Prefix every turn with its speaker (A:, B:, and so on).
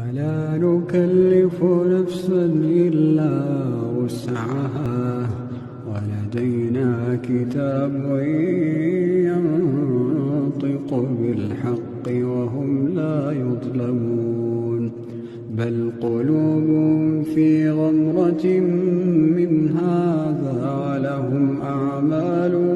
A: ولا نكلف نفسا إلا وسعها ولدينا كتاب ينطق بالحق وهم لا يظلمون بل قلوبهم في غمرة من هذا ولهم أعمال